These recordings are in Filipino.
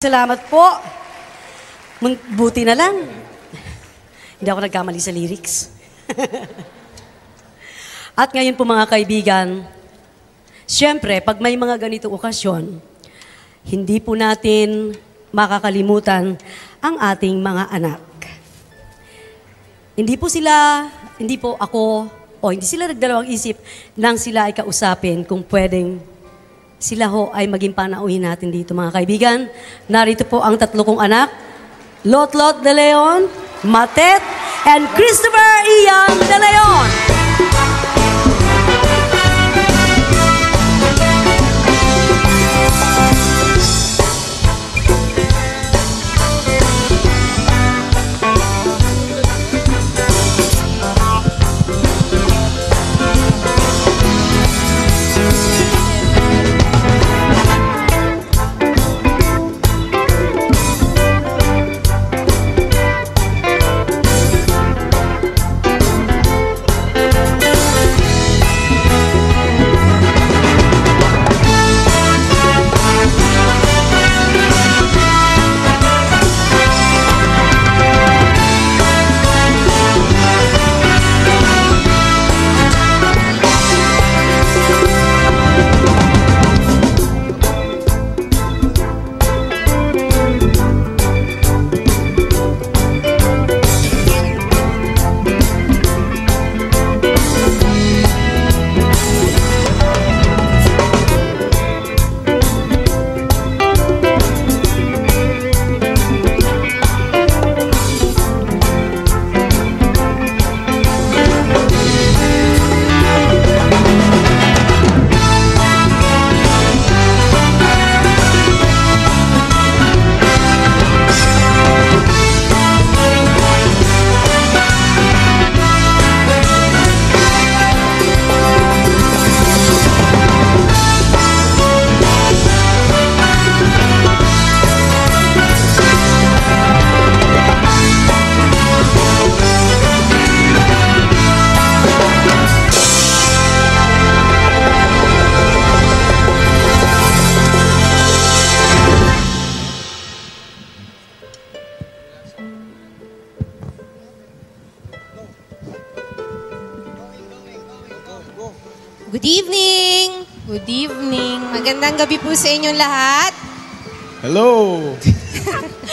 Salamat po. Buti na lang. Hindi ako nagkamali sa lyrics. At ngayon po mga kaibigan, siyempre, pag may mga ganitong okasyon, hindi po natin makakalimutan ang ating mga anak. Hindi po ako, hindi sila nagdalawang isip nang sila ay kausapin kung pwedeng sila ho ay maging panauhin natin dito mga kaibigan. Narito po ang tatlo kong anak, Lot De Leon, Matet, and Christopher Ian De Leon. Good evening! Good evening. Magandang gabi po sa inyong lahat. Hello!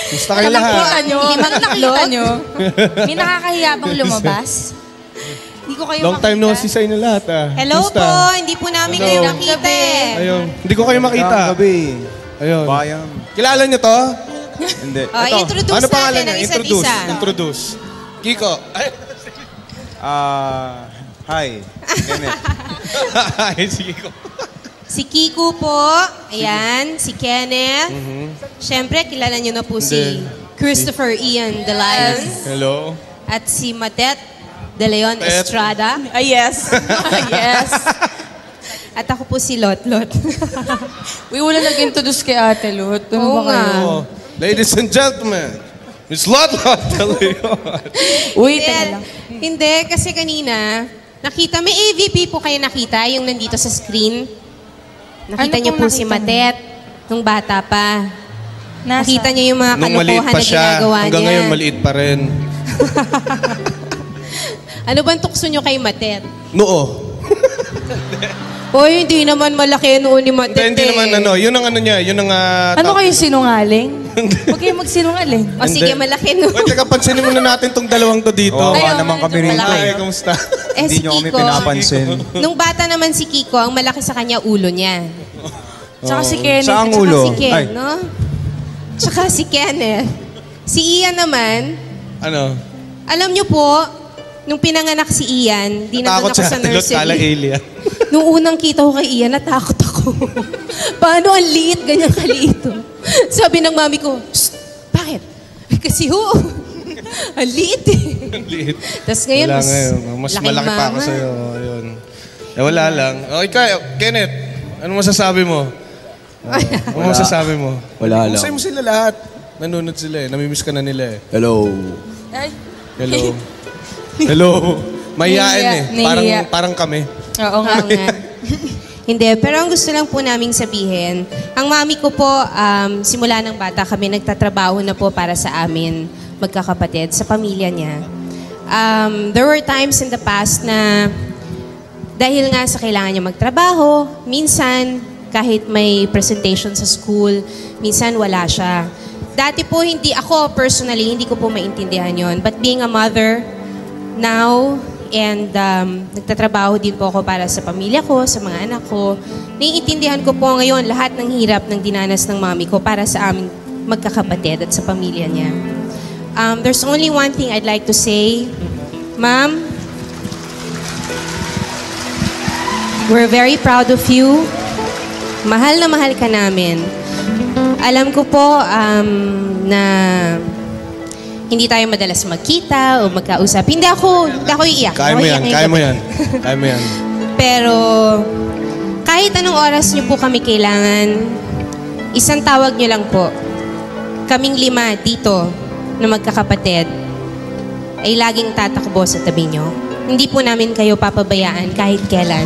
Gusto kayo lahat? Limang nakita nyo? May nakakahiya bang lumabas? Hindi ko kayo Long makita. time no see sa inyo lahat Hello Gusta? po! Hindi po namin Hello. kayo nakita eh. Ayun. Hindi ko kayo makita. Magandang gabi. Ayun. Bayan. Kilala niyo to? Hindi. Ito. Introduce Ano pangalan natin ang niya? isa't Introduce. isa. Introduce. Kiko. Ay. Hi. Kenneth. Ay, si Kiko. Si Kiko po. Ayan. Si Kenneth. Siyempre, kilala niyo na po si Christopher Ian De Leon. Hello. At si Matet De Leon Matet. Estrada. Yes. Yes. At ako po si Lot. Uy, wala nag-introduce kay Ate Lot. Oo nga. Oh, ladies and gentlemen, Miss Lot De Leon. Uy, teka lang. Hindi, kasi kanina, nakita, may AVP po kayo nakita, yung nandito sa screen. Nakita Ano niyo pong po si nakita Matet, nung bata pa. Nasa? Nakita niyo yung mga Nung maliit kalokohan pa na siya, ginagawa niya. hanggang ngayon maliit pa rin. Ano bang tukso niyo kay Matet? Noo. Oy, hindi naman malaki noon ni Matet. Hindi naman ano, yun ang ano niya, yun ang... Ano kayo sinungaling? Huwag kayo magsinungaling. O sige, malaki noon. Wait, teka, pansinin muna natin tong dalawang to dito. Oo, Ayaw, naman kami ito rito. pala. Ay, kumusta? Hindi Si nyo kami Kiko. pinapansin. Nung bata naman si Kiko, ang malaki sa kanya ulo niya. Tsaka si Kenneth. Saang Tsaka ulo? si Ken, Ay. no? Tsaka si Kenneth. Si Ian naman, Ano? alam niyo po, nung pinanganak si Ian, di na Takot ako siya, sa Lot, kala nursery. alien. Nung unang kita ko kay Ian, natakot ako. Paano ang liit, ganyan kaliit. Sabi ng mami ko, "Shh, bakit? Kasi ho, ang liit eh. Ang liit. Tapos ngayon, Wala ngayon. Mas laking malaki pa ako mama. sa'yo. Ayun. Eh, wala lang. O, ikaw, Kenneth, ano masasabi mo? Ano masasabi mo? Wala lang. Masaya mo sila lahat. Nanonood sila eh. Namimiss ka na nila eh. Hello. Ay, Hello. Hello. Mahihain eh. Nahiya. Parang kami. oo nga. Oo nga. Hindi, pero ang gusto lang po naming sabihin, ang mami ko po, simula ng bata kami, nagtatrabaho na po para sa amin, magkakapatid, sa pamilya niya. There were times in the past na dahil nga sa kailangan niya magtrabaho, minsan kahit may presentation sa school, minsan wala siya. Dati po ako personally, hindi ko po maintindihan yon. But being a mother now, and nagtatrabaho din po ako para sa pamilya ko, sa mga anak ko, naiintindihan ko po ngayon lahat ng hirap ng dinanas ng mami ko para sa aming magkakapatid at sa pamilya niya. There's only one thing I'd like to say. Ma'am, we're very proud of you. Mahal na mahal ka namin. Alam ko po na hindi tayo madalas magkita o magkausap. Hindi ako iiyak. Kaya mo yan, kaya mo yan. Kaya mo yan. Pero kahit anong oras niyo po kami kailangan, isang tawag niyo lang po. Kaming 5 dito na magkakapatid ay laging tatakbo sa tabi niyo. Hindi po namin kayo papabayaan kahit kailan.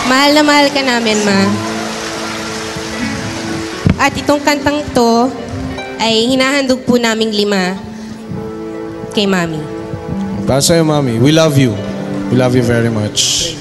Mahal na mahal ka namin, Ma. At itong kantang to ay hinahandog po naming 5 kay Mami. Para sa'yo, Mami, we love you. We love you very much.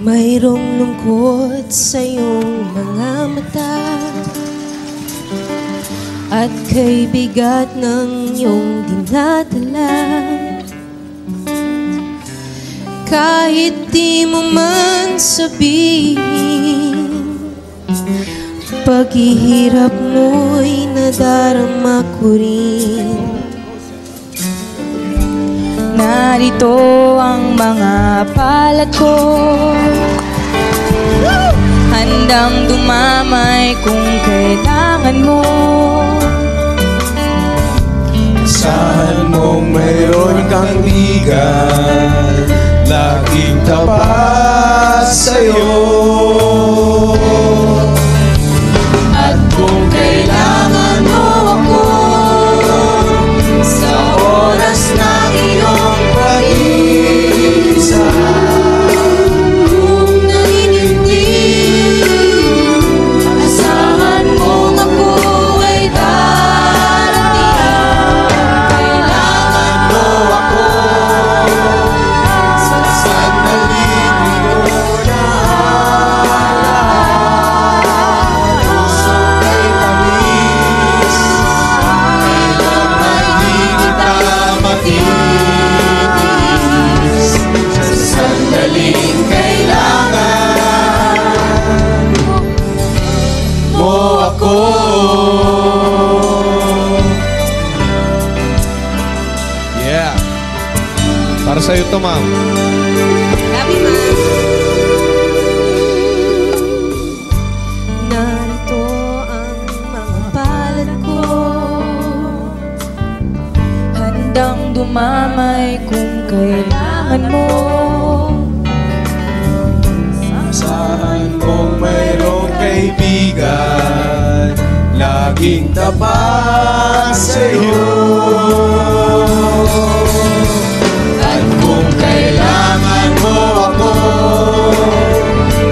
Mayroong lungkot sa iyong mga mata at kay bigat ng iyong dinadala. Kahit di mo man sabihin, paghihirap mo'y nadarama ko rin. Narito ang mga palad ko, handang dumamay kung kailangan mo. Saan mong mayroon kang bigan, laging tapat sa'yo. At kung kailangan mo ako, sa oras na iyong pag-isa, kung naninindig, asahan mong ako ay darating. Kailangan mo ako, sa sandaling iyong puso kay tamis, kailan ay di kita matitis. Sa sandaling kailangan mo ako. Yeah. Para sa'yo to, Ma'am. Love you, Ma. Narito ang mga palad ko, Handang dumamay kung kailangan mo. Saan mong mayroong kaibigan, laging tapat sa'yo. At kung kailangan mo ako,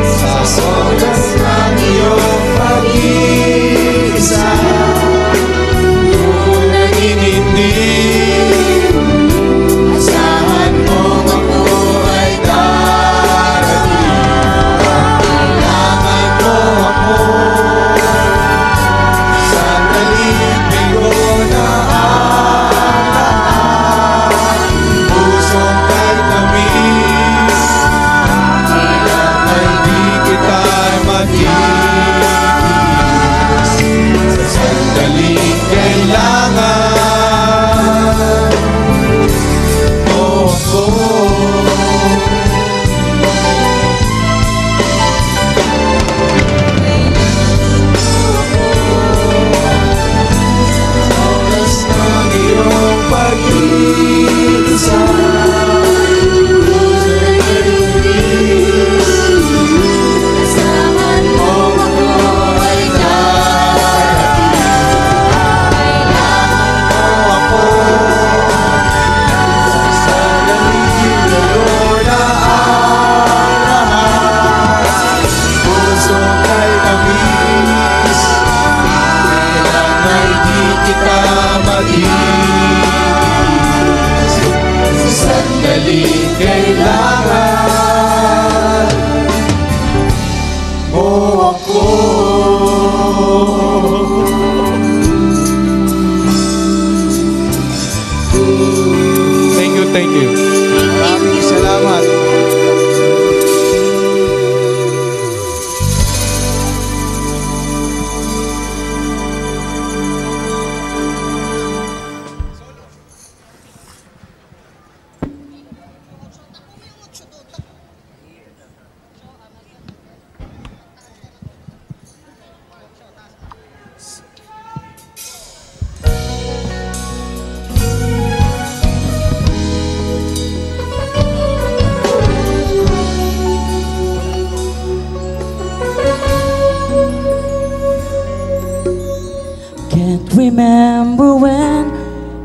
sa oras ng iyong pag-isa, kung naninindig, asahan mong ako ay darating. Kailangan mo ako, sandaling bigo na ang lahat. remember when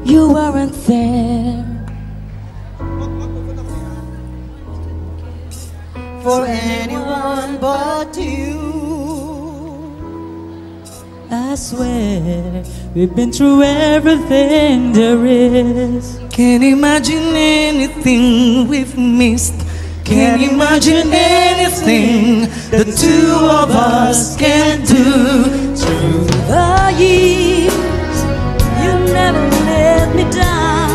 you weren't there. For anyone but you. I swear we've been through everything there is. Can't imagine anything we've missed. Can't imagine anything the two of us can do. Through the years, you never let me down.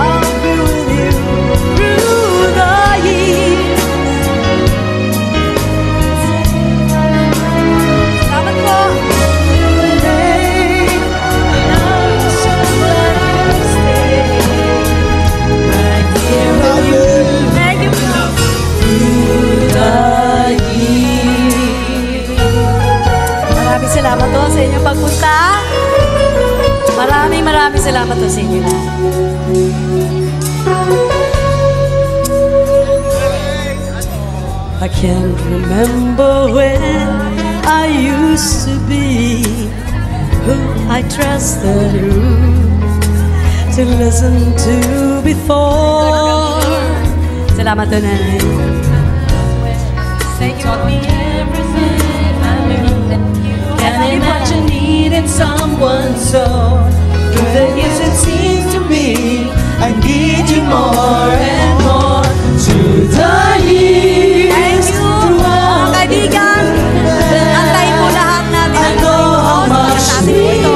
I'll be with you through the years. Salamat po. Thank you. Maraming salamat po sa inyong pagpunta. Maraming salamat po sa inyo lahat. I can't remember when I used to be who I trusted to listen to before. Salamat po, Nanay. Thank you. Can't imagine needing someone so. Through the years it seems to me I need you more and more. Through the years. Thank you, mga kaibigan. Antayin po lahat natin ang noon. Natin po ito.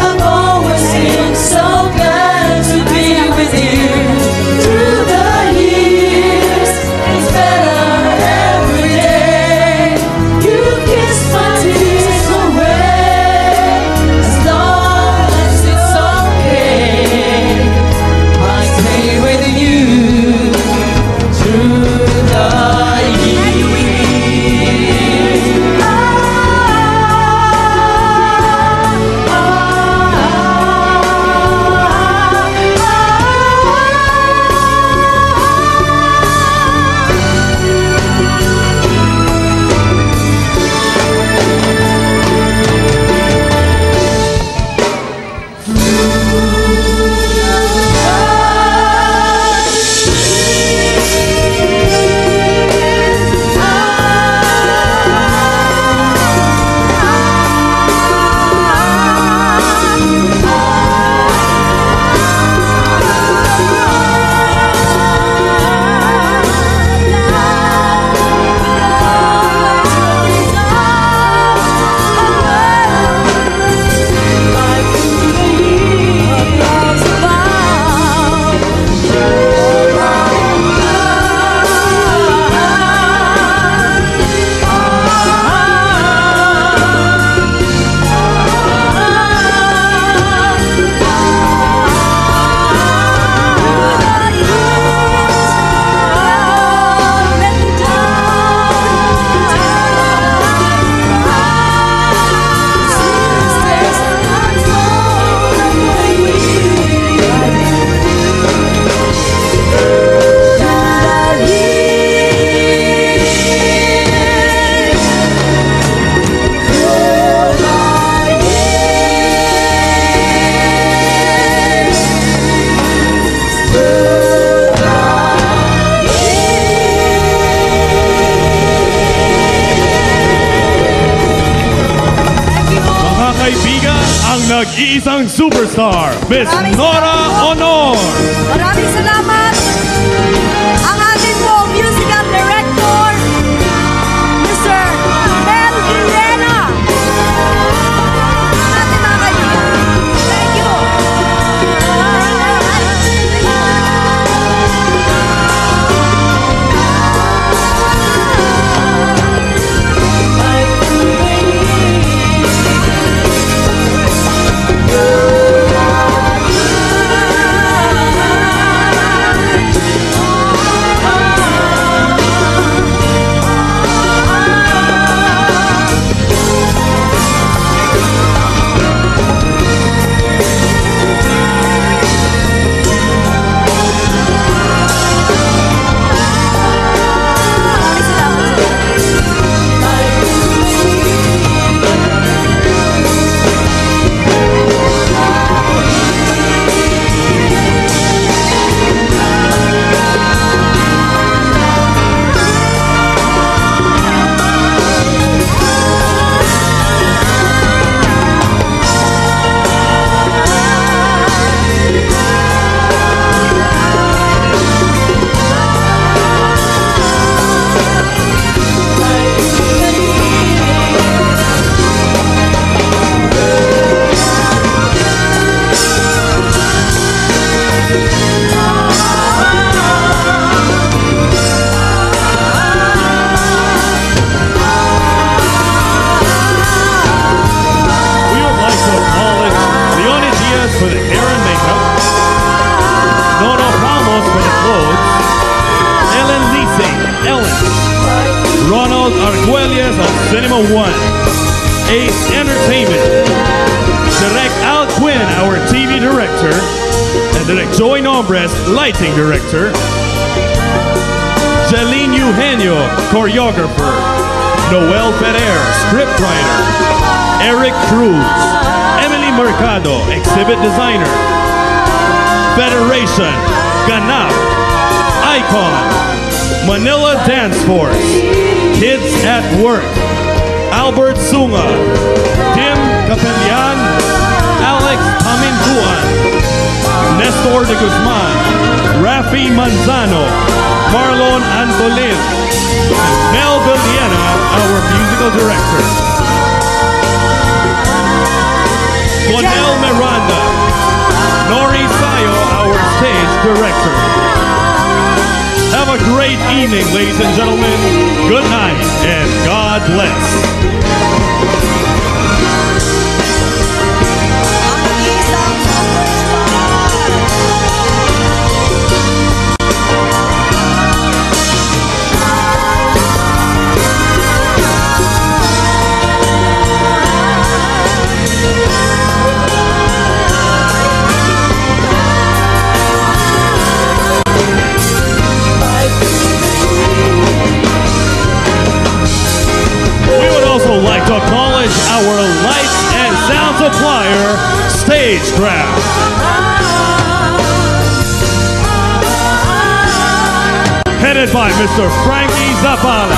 I've always been so glad to be with you. Through the years, it's better every day. You kiss my tears away. As long as it's okay, I stay with you. Through the years. Nag-iisang superstar, Miss Nora Honor. Maraming salamat. Ang ating po musical director, Mr. Mel Guilena. Ating mga kaibigan. Thank you. Ronald Arguelles of Cinema One. Ace Entertainment. Direct Al Quinn, our TV director. And Direct Joey Nombres, lighting director. Jeline Eugenio, choreographer. Noel Ferrer, scriptwriter. Eric Cruz. Emily Mercado, exhibit designer. Federation, Ganap, Icon, Manila Dance Force, Kids at Work, Albert Sunga, Tim Capellian, Alex Pamintuan, Nestor de Guzman, Rafi Manzano, Marlon Antolin, Mel Villena, our musical director. Juanel Miranda, Nori Sayo, our stage director. Have a great evening, ladies and gentlemen. Good night, and God bless. We would also like to acknowledge our lights and sound supplier, Stagecraft. Headed by Mr. Frankie Zapala.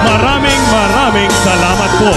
Maraming salamat po.